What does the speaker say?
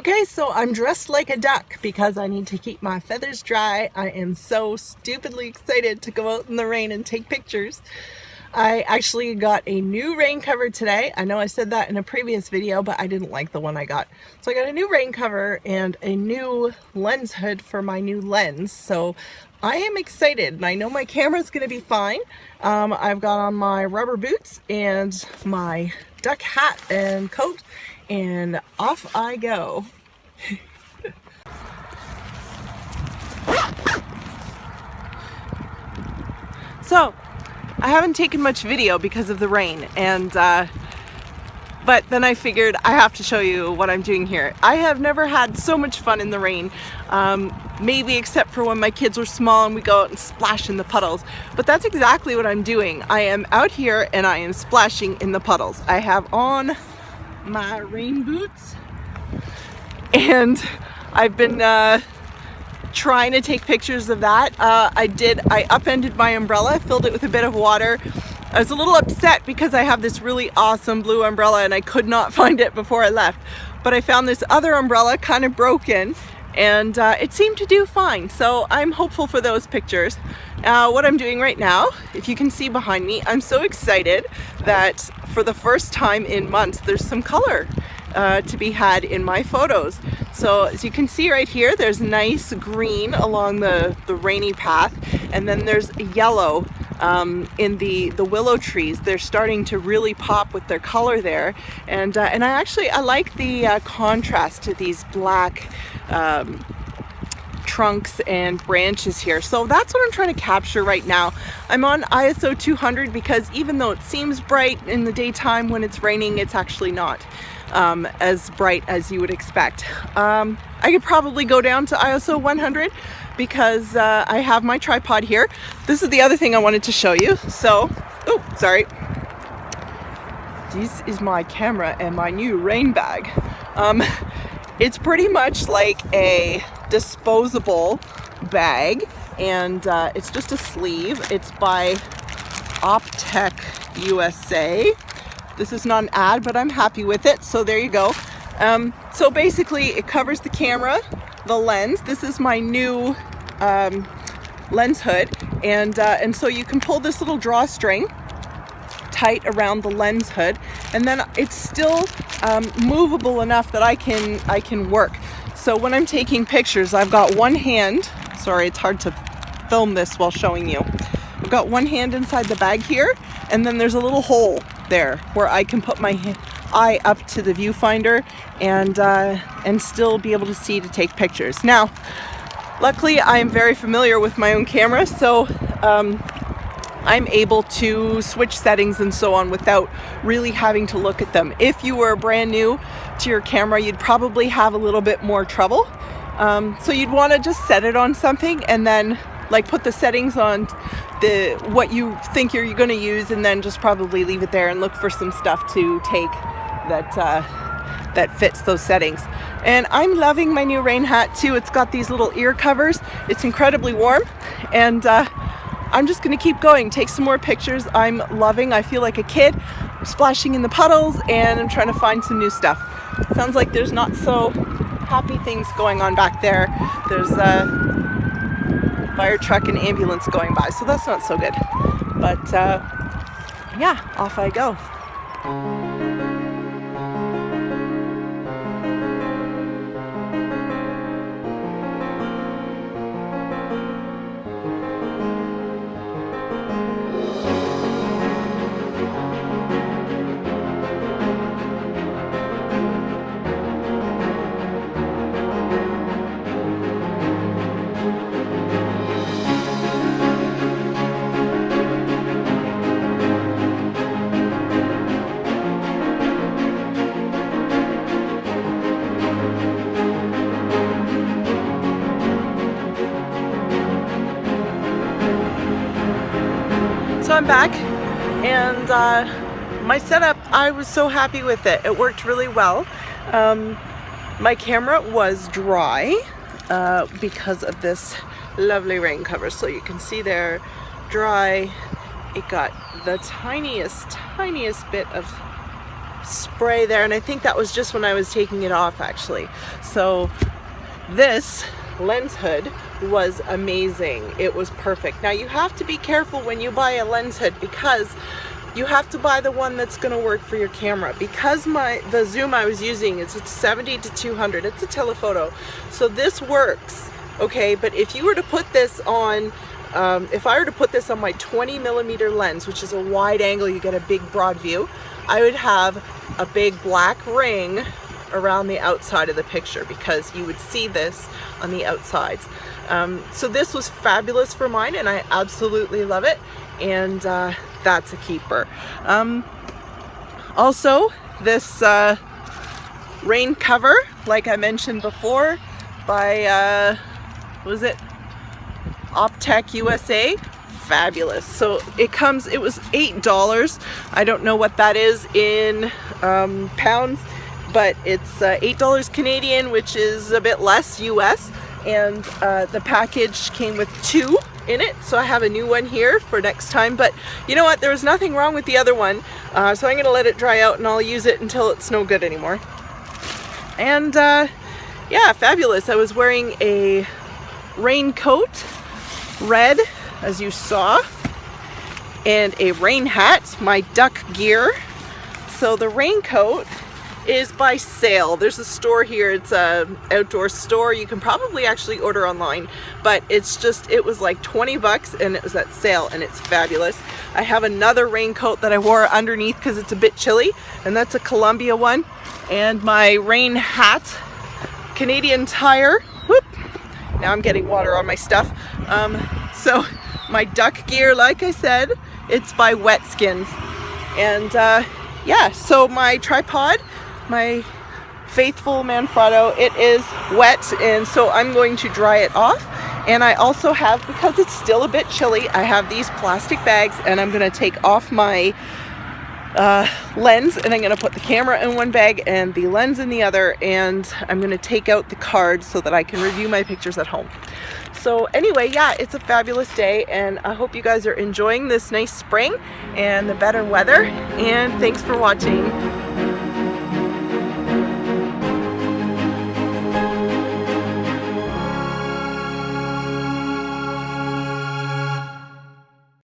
Okay, so I'm dressed like a duck because I need to keep my feathers dry. I am so stupidly excited to go out in the rain and take pictures. I actually got a new rain cover today. I know I said that in a previous video, but I didn't like the one I got. So I got a new rain cover and a new lens hood for my new lens. So I am excited and I know my camera's gonna be fine. I've got on my rubber boots and my duck hat and coat, and off I go. So I haven't taken much video because of the rain, and but then I figured I have to show you what I'm doing here. I have never had so much fun in the rain, maybe except for when my kids were small and we go out and splash in the puddles. But that's exactly what I'm doing. I am out here and I am splashing in the puddles. I have on my rain boots and I've been trying to take pictures of that. I upended my umbrella, filled it with a bit of water. I was a little upset because I have this really awesome blue umbrella and I could not find it before I left. But I found this other umbrella kind of broken and it seemed to do fine. So I'm hopeful for those pictures. What I'm doing right now, if you can see behind me, I'm so excited that for the first time in months, there's some color to be had in my photos. So as you can see right here, there's nice green along the rainy path, and then there's yellow in the willow trees. They're starting to really pop with their color there, and I like the contrast to these black trunks and branches here. So that's what I'm trying to capture right now. I'm on ISO 200 because even though it seems bright in the daytime, when it's raining, it's actually not as bright as you would expect. I could probably go down to ISO 100 because I have my tripod here. This is the other thing I wanted to show you. So, oh, sorry. This is my camera and my new rain bag. It's pretty much like a disposable bag, and it's just a sleeve. It's by Optech USA. This is not an ad, but I'm happy with it, so there you go. So basically it covers the camera, the lens. This is my new lens hood, and so you can pull this little drawstring tight around the lens hood, and then it's still movable enough that I can work. So when I'm taking pictures, I've got one hand, sorry, it's hard to film this while showing you. I've got one hand inside the bag here, and then there's a little hole there where I can put my eye up to the viewfinder and still be able to see to take pictures. Now, luckily I am very familiar with my own camera, so I'm able to switch settings and so on without really having to look at them. If you were brand new to your camera, you'd probably have a little bit more trouble. So you'd want to just set it on something and then like put the settings on what you think you're going to use, and then just probably leave it there and look for some stuff to take that fits those settings. And I'm loving my new rain hat too. It's got these little ear covers. It's incredibly warm, and I'm just going to keep going, take some more pictures. I'm loving, I feel like a kid. I'm splashing in the puddles and I'm trying to find some new stuff. Sounds like there's not so happy things going on back there. There's a fire truck and ambulance going by, so that's not so good. But yeah, off I go. So I'm back, and my setup, I was so happy with it. It worked really well. My camera was dry because of this lovely rain cover. So you can see there, dry. It got the tiniest bit of spray there, and I think that was just when I was taking it off actually. So this lens hood was amazing. It was perfect. Now you have to be careful when you buy a lens hood, because you have to buy the one that's going to work for your camera, because the zoom I was using is a 70 to 200. It's a telephoto, so this works, okay? But if you were to put this on if I were to put this on my 20mm lens, which is a wide angle, you get a big broad view, I would have a big black ring around the outside of the picture, because you would see this on the outsides. So this was fabulous for mine, and I absolutely love it, and that's a keeper. Also, this rain cover, like I mentioned before, by what was it? Optech USA. Fabulous. So it was $8. I don't know what that is in pounds, but it's $8 Canadian, which is a bit less US, and the package came with 2 in it, so I have a new one here for next time. But you know what, there was nothing wrong with the other one, so I'm gonna let it dry out and I'll use it until it's no good anymore. And yeah, fabulous. I was wearing a raincoat, red, as you saw, and a rain hat, my duck gear. So the raincoat is by Sale. There's a store here, it's a outdoor store. You can probably actually order online, but it was like 20 bucks, and it was at sale, and it's fabulous. I have another raincoat that I wore underneath because it's a bit chilly, and that's a Columbia one. And my rain hat, Canadian Tire, whoop, now I'm getting water on my stuff. So my duck gear, like I said, it's by Wetskins. And yeah, so my tripod, my faithful Manfrotto, it is wet, and so I'm going to dry it off. And I also have, because it's still a bit chilly, I have these plastic bags, and I'm going to take off my lens, and I'm going to put the camera in one bag and the lens in the other, and I'm going to take out the card so that I can review my pictures at home. So anyway, yeah, it's a fabulous day, and I hope you guys are enjoying this nice spring and the better weather, and thanks for watching.